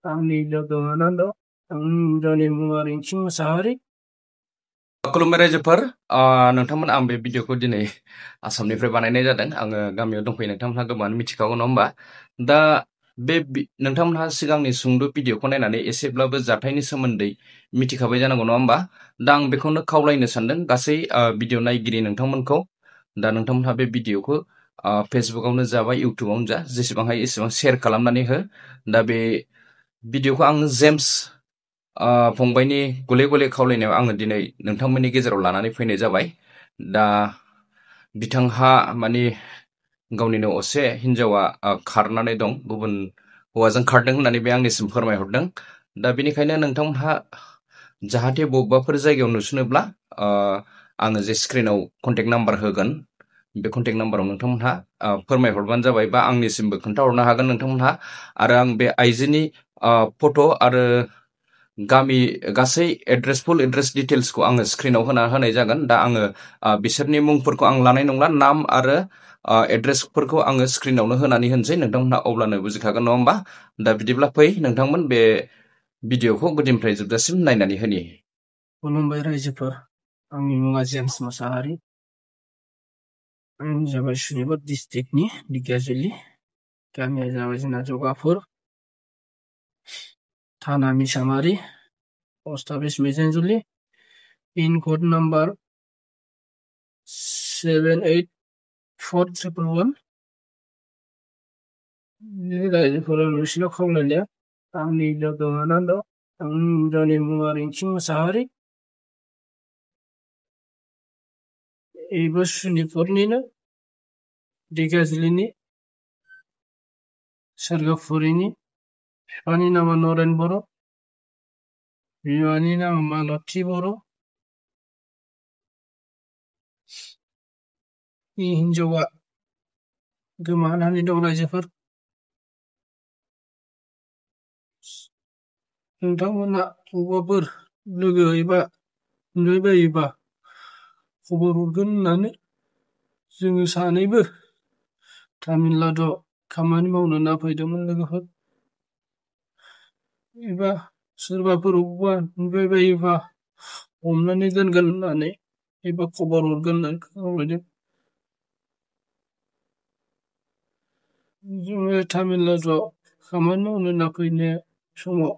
आंनि लोगोआनो दं आंनि मुङा रिंखिं मोसाहारि खुलुमबाय रायजोफोर नोंथांमोन आं बे भिडिअखौ दिनै आसामनिफ्राय बानायनाय जादों आङो गामियाव दंफैयो नोंथांमोनहा गोबाङानो मिथिखागौ नङा होमबा दा बे नोंथांमोनहा सिगांनि सुंद' भिडिअखौ नायनानै एसेब्लाबो जाथायनि सोमोन्दै मिथिखाबाय जानांगौ नङा होमबा दा आं बेखौनो खावलायनो सानदों गासै भिडिअ नायगिरि नोंथांमोनखौ दा नोंथांमोनहा बे भिडिअखौ फेसबुकावनो जा बा इउटुबावनो जा जेसेबां हायो एसेबां शेयार खालामनानै हो दा बे भिडिअखौ आं जेम्स फंबायनि गले गले खावलायनायाव आङो दिनै नोंथांमोननि गेजेराव लानानै फैनाय जाबाय दा बिथांहा माने गावनिनो असे हिन्जावा खारनानै दं गुबुन हौवाजों खारदों होननानै बे आंनिसिम फोरमायहरदों दा बेनिखायनो नोंथांमोनहा जाहाथे बबेबाफोर जायगायाव नुसनोब्ला आङो जे स्क्रिनाव कन्टेक्ट नाम्बार होगोन बे कन्टेक्ट नाम्बाराव नोंथांमोनहा फोरमायहरबानो जाबाय बा आंनिसिमबो खोन्थाहरनो हागोन नोंथांमोनहा आरो आं बे आइजोनि फट' आरो गामि गासै फुल एड्रेस डिटेल्सखौ आङो स्क्रिनाव होनाय जागोन दा आङो बिसोरनि मुंफोरखौ आं लानाय नंला नाम आरो एड्रेसफोरखौ आङो स्क्रिनावनो होनानै होनसै नोंथांमोनहा अब्लानो बुजिखागोन नङा होमबा दा बिदिब्ला फै नोंथांमोन बे भिडिअखौ गुदिनिफ्राय जोबजासिम नायनानै होनि खुलुमबाय रायजोफोर आंनि मुङा जेम्स मोसाहारि आं जाबाय सुनिबार डिस्ट्रिक्टनि दिगियाजुलि गामिया जाबाय जोंना जगाफुर थाना मिसामारि पस्ट अफिस मिजेनजुलि पिन कड नाम्बार 784311 रायजोफोरा नोंसिनाव खावलायनाया आंनि लोगोआनो दं आंनि मुङा रिंखिं मोसाहारि एबो सुनिपुरनिनो दिगाजुलिनि सोरगोफुरिनि बिफानि नामा नरेन बर' बिमानि नामा मालती बर' हिन्जावा गोमानानै दं रायजोफोर नोंथांमोना बबावबाफोर लोगो एबा नुबायोबा खबर हरगोन होननानै जोङो सानैबो तामिलनाडुआव खामानि मावनो होनना फैदोंमोन लोगोफोर एबा सोरबाफोर अबावबा नुबायबायोबा हमनानै दोनगोन होननानै एबा खबर हरगोन होननानै खावलायदों जोङो तामिलनाडुआव खामानि मावनो होनना फैनाय समाव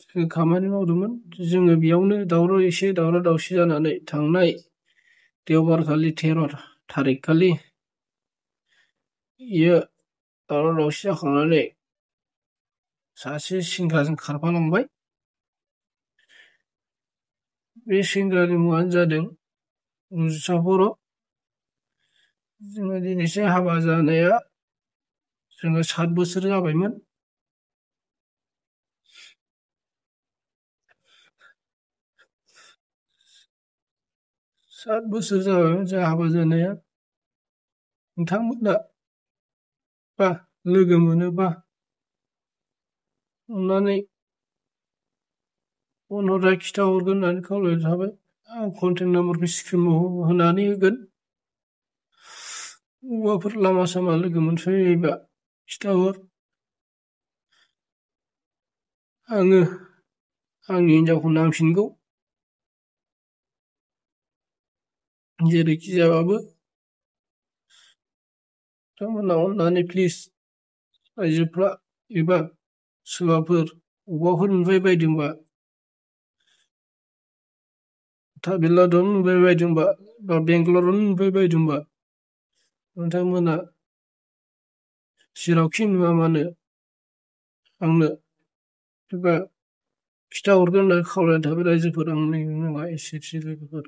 जों खामानि मावदोंमोन जोङो बेयावनो दावराव दावसि जानानै थांनाय देवबारखालि 13 थारिख खालि इयो दावराव दावसि जाखांनानै सासे सेंग्राजों खारफालांबाय बे सेंग्रानि मुङानो जादों रुजुता बर' जोङो दिनैसो हाबा जानाया जोङो 7 बोसोर जाबायमोन 7 बोसोर जाबायमोन जों हाबा जानाया नोंथांमोना बा लोगो मोनोबा अननानै फन हरना खिथाहरगोन होननानै खावलायनाय थाबाय आं कन्टेक्ट नाम्बारखौ स्क्रिनाव होनानै होगोन बबावबाफोर लामा सामा लोगो मोनस'योबा खिथाहर आङो आंनि हिनजावखौ नांफिनगौ जेरैखि जाबाबो नोंथांमोना अननानै प्लिज रायजोफ्रा एबा सोरबाफोर अबावबाफोर नुबाय बायदोंबा तामिलनाडुआवनो नुबाय बायदोंबा बा बेंगालरावनो नुबाय बायदोंबा नोंथांमोना जेरावखि नुवा मानो आंनो एबा खिथाहरगोन होननानै खावलायनाय थाबाय रायजोफोर आंनि मुङा एसेनोसै लोगोफोर